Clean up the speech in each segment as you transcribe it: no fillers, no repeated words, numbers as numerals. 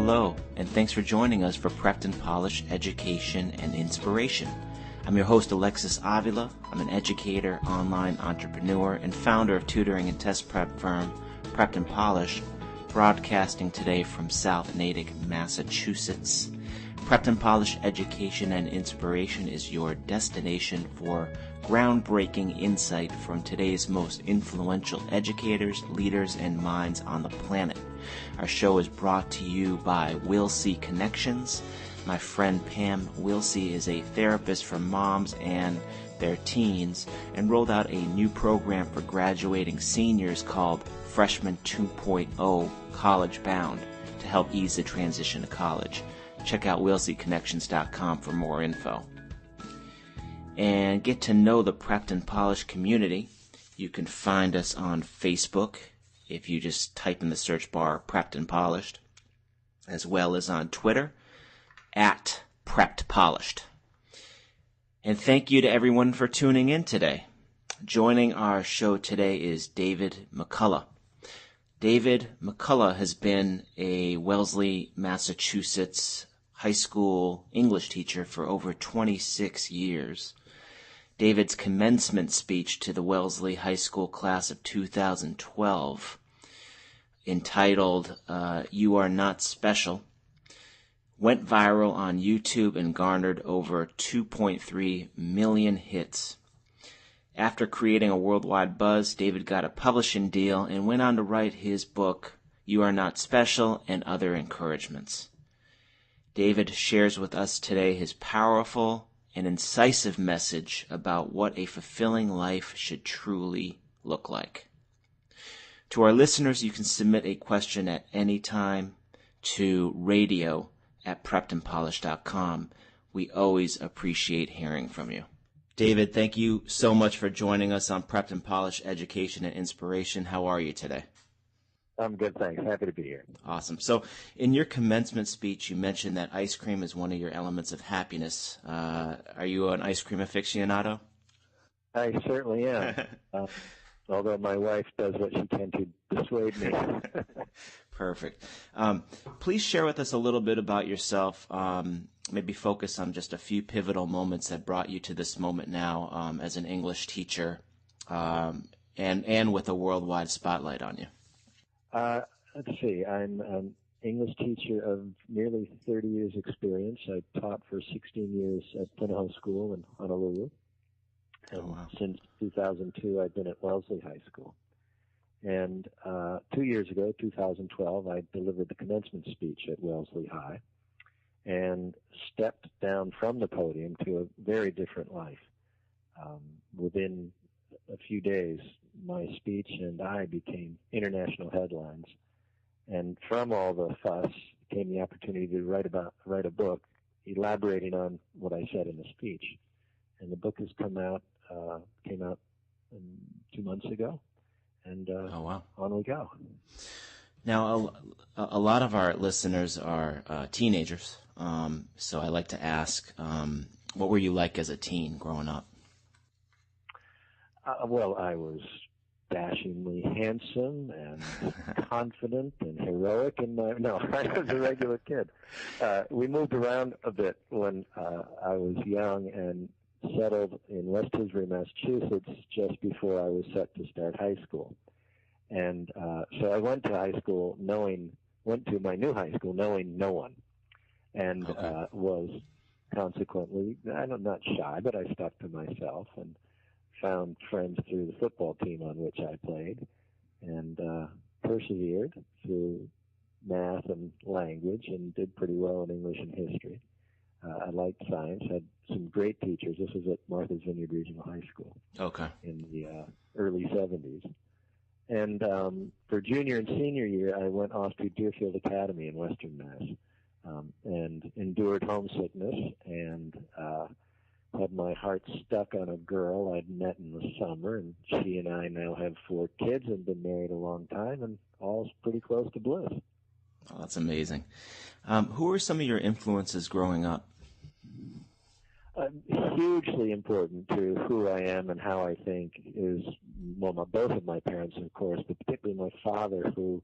Hello, and thanks for joining us for Prepped and Polished Education and Inspiration. I'm your host, Alexis Avila. I'm an educator, online entrepreneur, and founder of tutoring and test prep firm Prepped and Polished, broadcasting today from South Natick, Massachusetts. Prepped and Polished Education and Inspiration is your destination for groundbreaking insight from today's most influential educators, leaders, and minds on the planet. Our show is brought to you by Wellesley Connections. My friend Pam Wellesley is a therapist for moms and their teens and rolled out a new program for graduating seniors called Freshman 2.0 College Bound to help ease the transition to college. Check out WellesleyConnections.com for more info. And get to know the Prepped and Polished community. You can find us on Facebook if you just type in the search bar Prepped and Polished, as well as on Twitter at Prepped Polished. And thank you to everyone for tuning in today. Joining our show today is David McCullough. David McCullough has been a Wellesley, Massachusetts high school English teacher for over 26 years. David's commencement speech to the Wellesley High School Class of 2012, entitled You Are Not Special, went viral on YouTube and garnered over 2.3 million hits. After creating a worldwide buzz, David got a publishing deal and went on to write his book, You Are Not Special, and Other Encouragements. David shares with us today his powerful and incisive message about what a fulfilling life should truly look like. To our listeners, you can submit a question at any time to radio@preppedandpolished.com. We always appreciate hearing from you. David, thank you so much for joining us on Prepped and Polished Education and Inspiration. How are you today? I'm good, thanks. Happy to be here. Awesome. So in your commencement speech, you mentioned that ice cream is one of your elements of happiness. Are you an ice cream aficionado? I certainly am, although my wife does what she can to dissuade me. Perfect. Please share with us a little bit about yourself, maybe focus on just a few pivotal moments that brought you to this moment now as an English teacher and with a worldwide spotlight on you. Let's see. I'm an English teacher of nearly 30 years' experience. I taught for 16 years at Punahou School in Honolulu. And since 2002, I've been at Wellesley High School. And 2 years ago, 2012, I delivered the commencement speech at Wellesley High and stepped down from the podium to a very different life. Within a few days, my speech and I became international headlines. And from all the fuss came the opportunity to write a book elaborating on what I said in the speech. And the book has came out 2 months ago. And on we go. Now, a lot of our listeners are teenagers. So I like to ask, what were you like as a teen growing up? Well, I was dashingly handsome and confident and heroic I was a regular kid. We moved around a bit when I was young and settled in West Tisbury, Massachusetts, just before I was set to start high school. And so I went to my new high school knowing no one, and was consequently, I'm not shy, but I stuck to myself and found friends through the football team on which I played, and persevered through math and language and did pretty well in English and history. I liked science, had some great teachers. This was at Martha's Vineyard Regional High School in the early 70s. And for junior and senior year, I went off to Deerfield Academy in Western Mass and endured homesickness and had my heart stuck on a girl I'd met in the summer, and she and I now have 4 kids and been married a long time, and all's pretty close to bliss. Oh, that's amazing. Who were some of your influences growing up? Hugely important to who I am and how I think is, both of my parents, of course, but particularly my father, who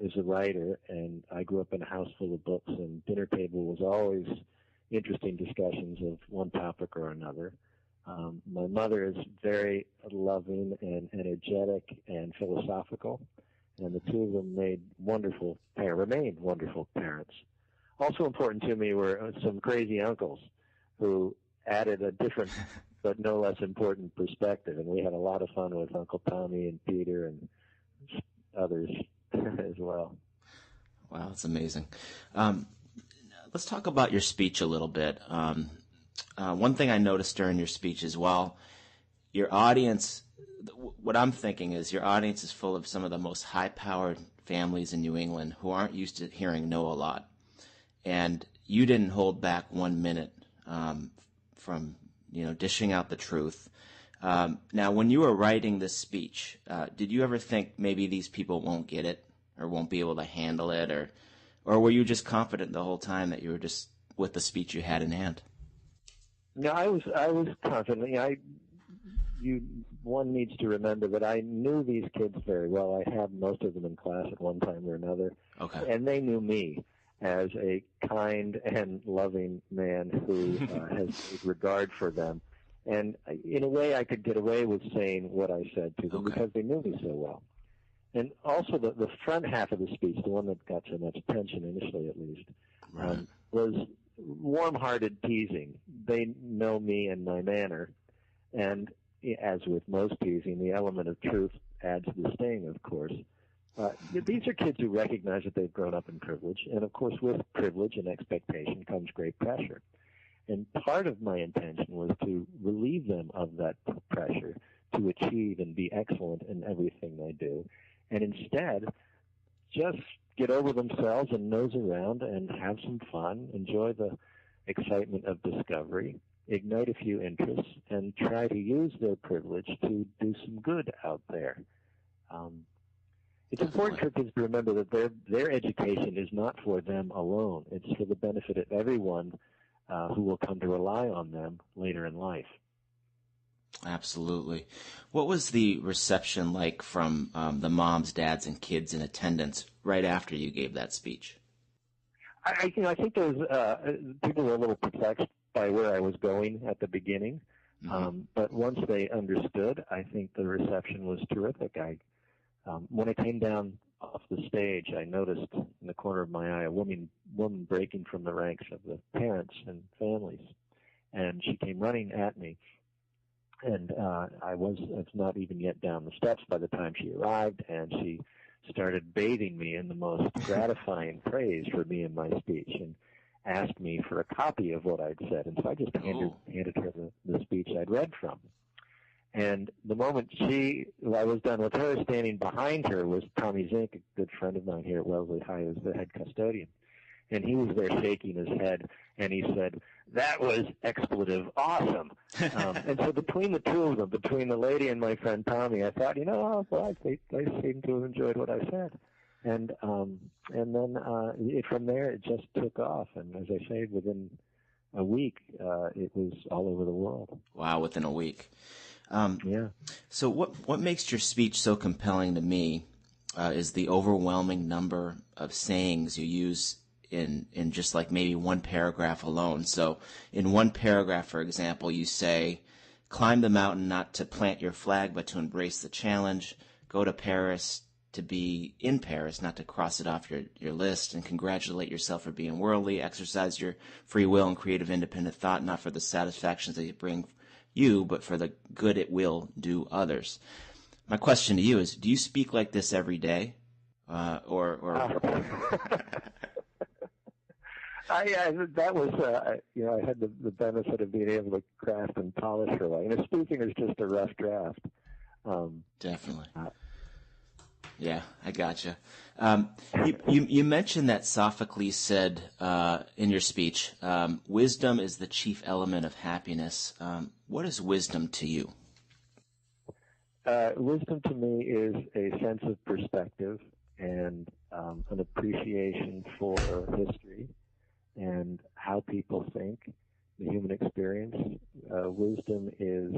is a writer, and I grew up in a house full of books, and dinner table was always interesting discussions of one topic or another. My mother is very loving and energetic and philosophical, and the two of them remained wonderful parents. Also important to me were some crazy uncles who added a different but no less important perspective, and we had a lot of fun with Uncle Tommy and Peter and others as well. Wow, that's amazing. Let's talk about your speech a little bit. One thing I noticed during your speech is while your audience, what I'm thinking is your audience is full of some of the most high-powered families in New England who aren't used to hearing no a lot. And you didn't hold back 1 minute from dishing out the truth. Now, when you were writing this speech, did you ever think maybe these people won't get it or won't be able to handle it, or were you just confident the whole time that you were just with the speech you had in hand? No, I was confident. One needs to remember that I knew these kids very well. I had most of them in class at one time or another. Okay. And they knew me as a kind and loving man who has great regard for them. And in a way, I could get away with saying what I said to them because they knew me so well. And also the front half of the speech, the one that got so much attention initially at least, was warm-hearted teasing. They know me and my manner. And as with most teasing, the element of truth adds the sting, of course. These are kids who recognize that they've grown up in privilege. And, of course, with privilege and expectation comes great pressure. And part of my intention was to relieve them of that pressure to achieve and be excellent in everything they do. And instead, just get over themselves and nose around and have some fun, enjoy the excitement of discovery, ignite a few interests, and try to use their privilege to do some good out there. It's important for kids to remember that their education is not for them alone. It's for the benefit of everyone who will come to rely on them later in life. Absolutely. What was the reception like from the moms, dads, and kids in attendance right after you gave that speech? I think there was people were a little perplexed by where I was going at the beginning, but once they understood, I think the reception was terrific. When I came down off the stage, I noticed in the corner of my eye a woman breaking from the ranks of the parents and families, and she came running at me. And I was not even yet down the steps by the time she arrived, and she started bathing me in the most gratifying praise for me and my speech, and asked me for a copy of what I'd said. And so I just handed her the speech I'd read from. And the moment I was done with her, standing behind her was Tommy Zink, a good friend of mine here at Wellesley High, who's the head custodian. And he was there shaking his head, and he said, "That was expletive awesome." And so between the two of them, between the lady and my friend Tommy, I thought, they seem to have enjoyed what I said. And then from there, it just took off. And as I say, within a week, it was all over the world. Wow, within a week. Yeah. So what makes your speech so compelling to me is the overwhelming number of sayings you use in just like maybe one paragraph alone. So in one paragraph, for example, you say, climb the mountain not to plant your flag, but to embrace the challenge. Go to Paris to be in Paris, not to cross it off your list, and congratulate yourself for being worldly. Exercise your free will and creative independent thought, not for the satisfactions that you bring you, but for the good it will do others. My question to you is, do you speak like this every day? I had the benefit of being able to craft and polish her way. And speaking is just a rough draft. Definitely. Yeah, I gotcha. You mentioned that Sophocles said in your speech, wisdom is the chief element of happiness. What is wisdom to you? Wisdom to me is a sense of perspective and an appreciation for history and how people think, the human experience. Wisdom is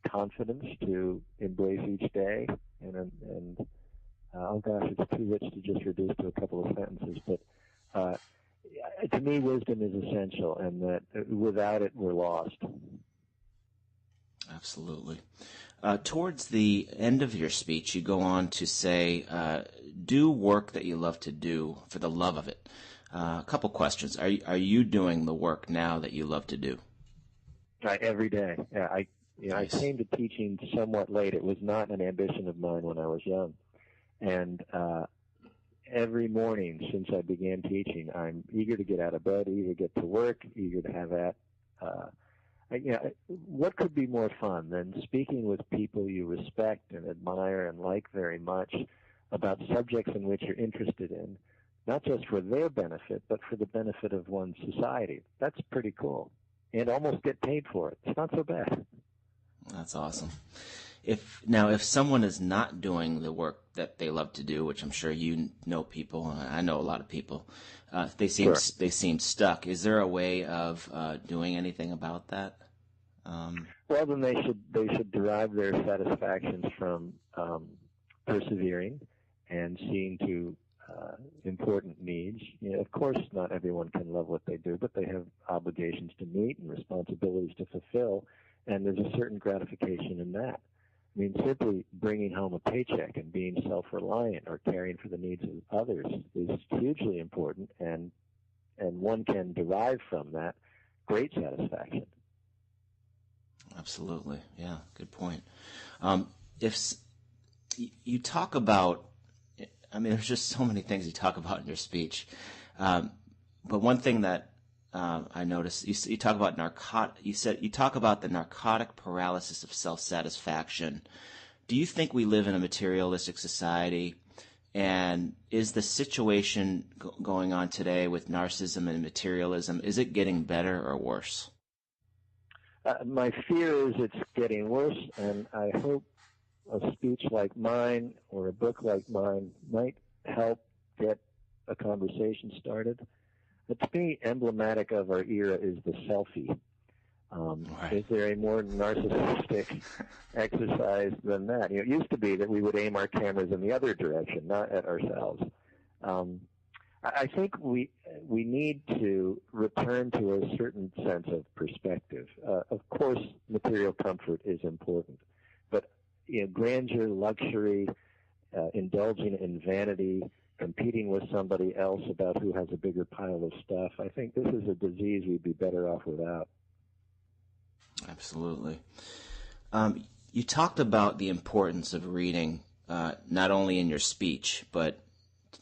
confidence to embrace each day and oh gosh, it's too rich to just reduce to a couple of sentences, but to me, wisdom is essential, and that without it, we're lost. Absolutely. Towards the end of your speech, you go on to say, do work that you love to do for the love of it. A couple questions. Are you doing the work now that you love to do? Every day. I Nice. came to teaching somewhat late. It was not an ambition of mine when I was young. And every morning since I began teaching, I'm eager to get out of bed, eager to get to work, eager to have that. What could be more fun than speaking with people you respect and admire and like very much about subjects in which you're interested in, not just for their benefit, but for the benefit of one's society? That's pretty cool. And almost get paid for it. It's not so bad. That's awesome. If someone is not doing the work that they love to do, which I'm sure you know people, I know a lot of people, they seem stuck. Is there a way of doing anything about that? Well, then they should derive their satisfactions from persevering and seeing to important needs. Of course, not everyone can love what they do, but they have obligations to meet and responsibilities to fulfill, and there's a certain gratification in that. I mean, simply bringing home a paycheck and being self-reliant or caring for the needs of others is hugely important, and one can derive from that great satisfaction. Absolutely. Yeah, good point. If you talk about, there's just so many things you talk about in your speech. But one thing that I noticed, you talk about you talk about the narcotic paralysis of self-satisfaction. Do you think we live in a materialistic society? And is the situation going on today with narcissism and materialism, is it getting better or worse? My fear is it's getting worse, and I hope a speech like mine or a book like mine might help get a conversation started. But to me, emblematic of our era is the selfie. Right. Is there a more narcissistic exercise than that? It used to be that we would aim our cameras in the other direction, not at ourselves. I think we need to return to a certain sense of perspective. Of course, material comfort is important, but grandeur, luxury, indulging in vanity, competing with somebody else about who has a bigger pile of stuff, I think this is a disease we'd be better off without. Absolutely. You talked about the importance of reading, not only in your speech, but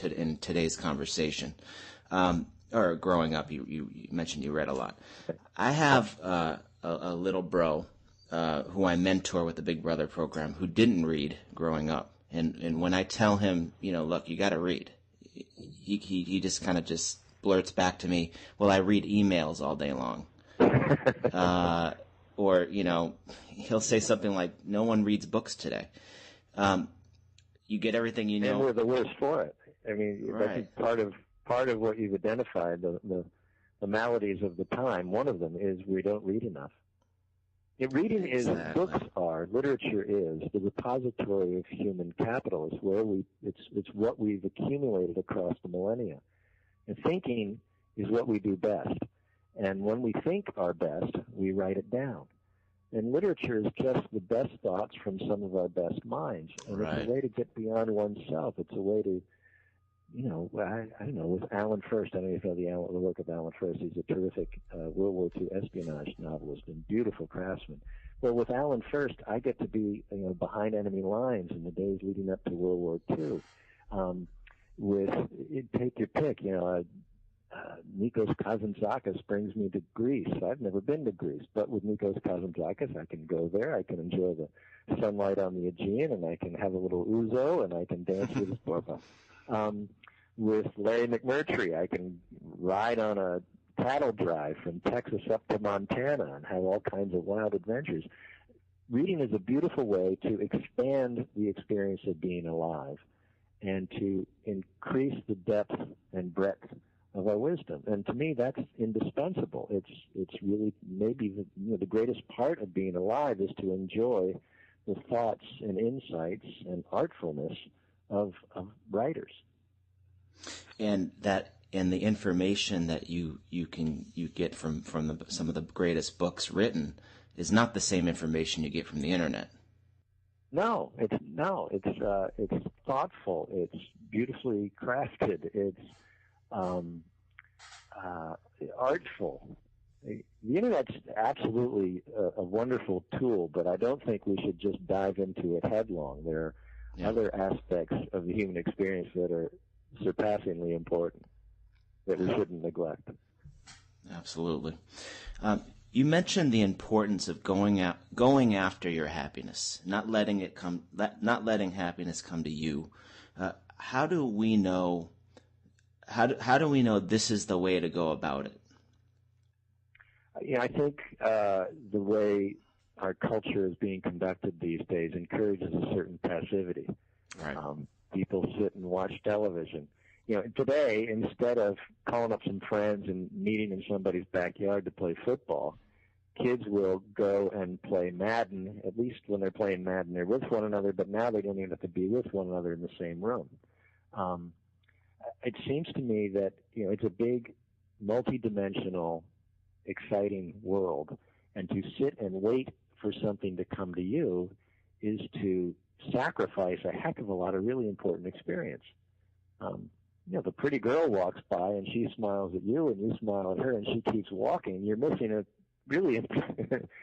in today's conversation, or growing up. You mentioned you read a lot. I have a little bro who I mentor with the Big Brother program who didn't read growing up. And when I tell him, look, you got to read, he just kind of just blurts back to me, well, I read emails all day long. Or, he'll say something like, no one reads books today. You get everything you know. And we're the worst for it. I mean, right. That's part of what you've identified, the maladies of the time. One of them is we don't read enough. Reading Exactly. Books are, literature is, the repository of human capital. It's where it's what we've accumulated across the millennia. And thinking is what we do best. And when we think our best, we write it down. And literature is just the best thoughts from some of our best minds. And Right. It's a way to get beyond oneself. It's a way to, I don't know, with Alan First, I don't know if you know the work of Alan First. He's a terrific World War II espionage novelist and beautiful craftsman. Well, with Alan First, I get to be behind enemy lines in the days leading up to World War II. Take your pick, Nikos Kazantzakis brings me to Greece. I've never been to Greece, but with Nikos Kazantzakis, I can go there. I can enjoy the sunlight on the Aegean, and I can have a little ouzo, and I can dance with his borba. With Larry McMurtry, I can ride on a cattle drive from Texas up to Montana and have all kinds of wild adventures. Reading is a beautiful way to expand the experience of being alive and to increase the depth and breadth of our wisdom. And to me, that's indispensable. It's really maybe the greatest part of being alive is to enjoy the thoughts and insights and artfulness of writers. And the information that you get from some of the greatest books written is not the same information you get from the internet. No, it's thoughtful. It's beautifully crafted. It's artful. The internet's absolutely a wonderful tool, but I don't think we should just dive into it headlong. There are other aspects of the human experience that are surpassingly important that we shouldn't neglect. Absolutely. You mentioned the importance of going after your happiness, not letting happiness come to you. How do we know? How do we know this is the way to go about it? I think the way our culture is being conducted these days encourages a certain passivity. Right. People sit and watch television. Today, instead of calling up some friends and meeting in somebody's backyard to play football, kids will go and play Madden. At least when they're playing Madden, they're with one another, but now they don't even have to be with one another in the same room. It seems to me that, it's a big, multidimensional, exciting world, and to sit and wait for something to come to you is to sacrifice a heck of a lot of really important experience. The pretty girl walks by and she smiles at you and you smile at her and she keeps walking. You're missing a really,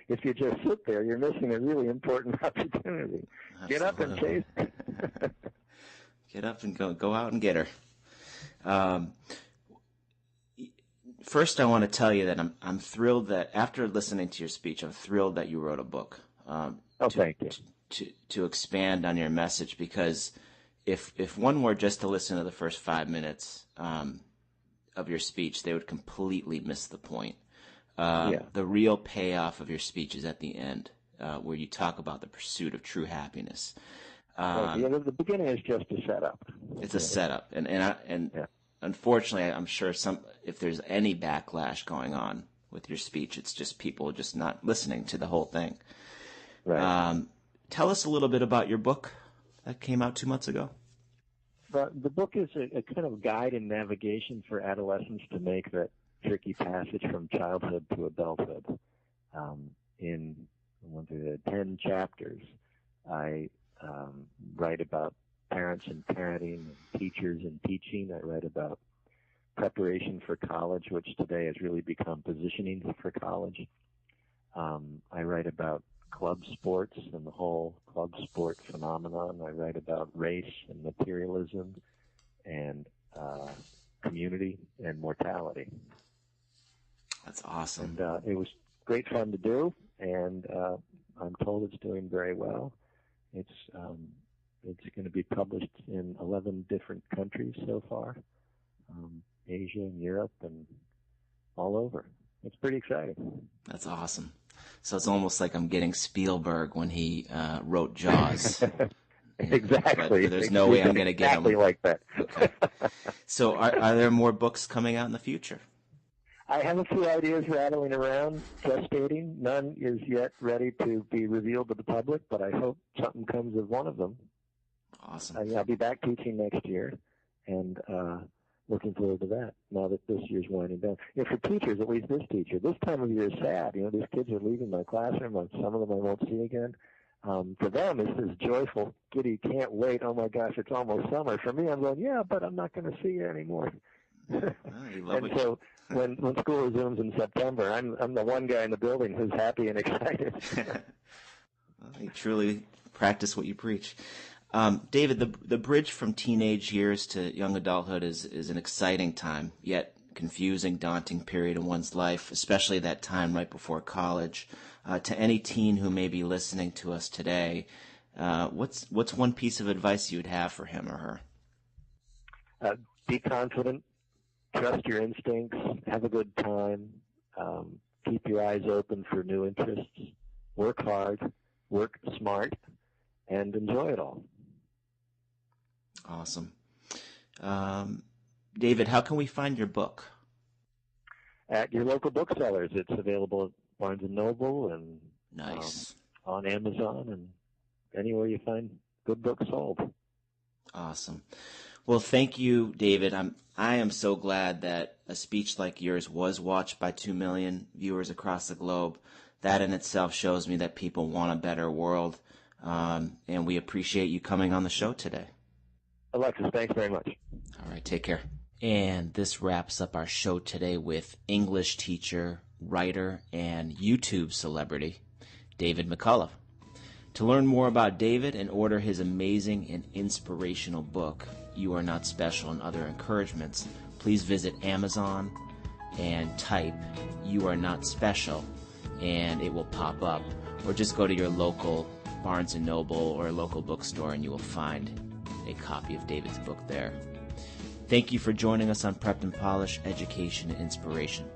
if you just sit there, you're missing a really important opportunity. Absolutely. Get up and chase. Get up and go out and get her. First, I want to tell you that I'm thrilled that after listening to your speech, I'm thrilled that you wrote a book. Thank you. To expand on your message, because if one were just to listen to the first 5 minutes of your speech, they would completely miss the point. The real payoff of your speech is at the end, where you talk about the pursuit of true happiness. The beginning is just a setup. It's a setup, and unfortunately, I'm sure if there's any backlash going on with your speech, it's just people just not listening to the whole thing. Right. Tell us a little bit about your book that came out 2 months ago. The book is a kind of guide and navigation for adolescents to make that tricky passage from childhood to adulthood. In 10 chapters, I write about parents and parenting, and teachers and teaching. I write about preparation for college, which today has really become positioning for college. I write about club sports and the whole club sport phenomenon. I write about race and materialism and community and mortality. That's awesome. And it was great fun to do, and I'm told it's doing very well. It's going to be published in 11 different countries so far, Asia and Europe and all over. It's pretty exciting. That's awesome. So it's almost like I'm getting Spielberg when he wrote Jaws. Exactly. But there's no way I'm going to get him. Exactly like that. Okay. So are there more books coming out in the future? I have a few ideas rattling around, gestating. None is yet ready to be revealed to the public, but I hope something comes of one of them. Awesome. I'll be back teaching next year, and looking forward to that now that this year's winding down. For teachers, at least this teacher, this time of year is sad. These kids are leaving my classroom. Some of them I won't see again. For them, it's this joyful, giddy, can't wait, oh my gosh, it's almost summer. For me, I'm going, yeah, but I'm not going to see you anymore. And so when school resumes in September, I'm the one guy in the building who's happy and excited. Well, you truly practice what you preach. David, the bridge from teenage years to young adulthood is an exciting time, yet confusing, daunting period in one's life, especially that time right before college. To any teen who may be listening to us today, what's one piece of advice you would have for him or her? Be confident. Trust your instincts. Have a good time. Keep your eyes open for new interests. Work hard. Work smart. And enjoy it all. Awesome. David, how can we find your book? At your local booksellers. It's available at Barnes & Noble and Nice. On Amazon and anywhere you find good books sold. Awesome. Well, thank you, David. I am so glad that a speech like yours was watched by 2 million viewers across the globe. That in itself shows me that people want a better world, and we appreciate you coming on the show today. Alexis, thanks very much. All right, take care. And this wraps up our show today with English teacher, writer, and YouTube celebrity, David McCullough. To learn more about David and order his amazing and inspirational book, You Are Not Special, and other encouragements, please visit Amazon and type You Are Not Special, and it will pop up. Or just go to your local Barnes & Noble or local bookstore and you will find a copy of David's book there. Thank you for joining us on Prepped and Polished Education and Inspiration.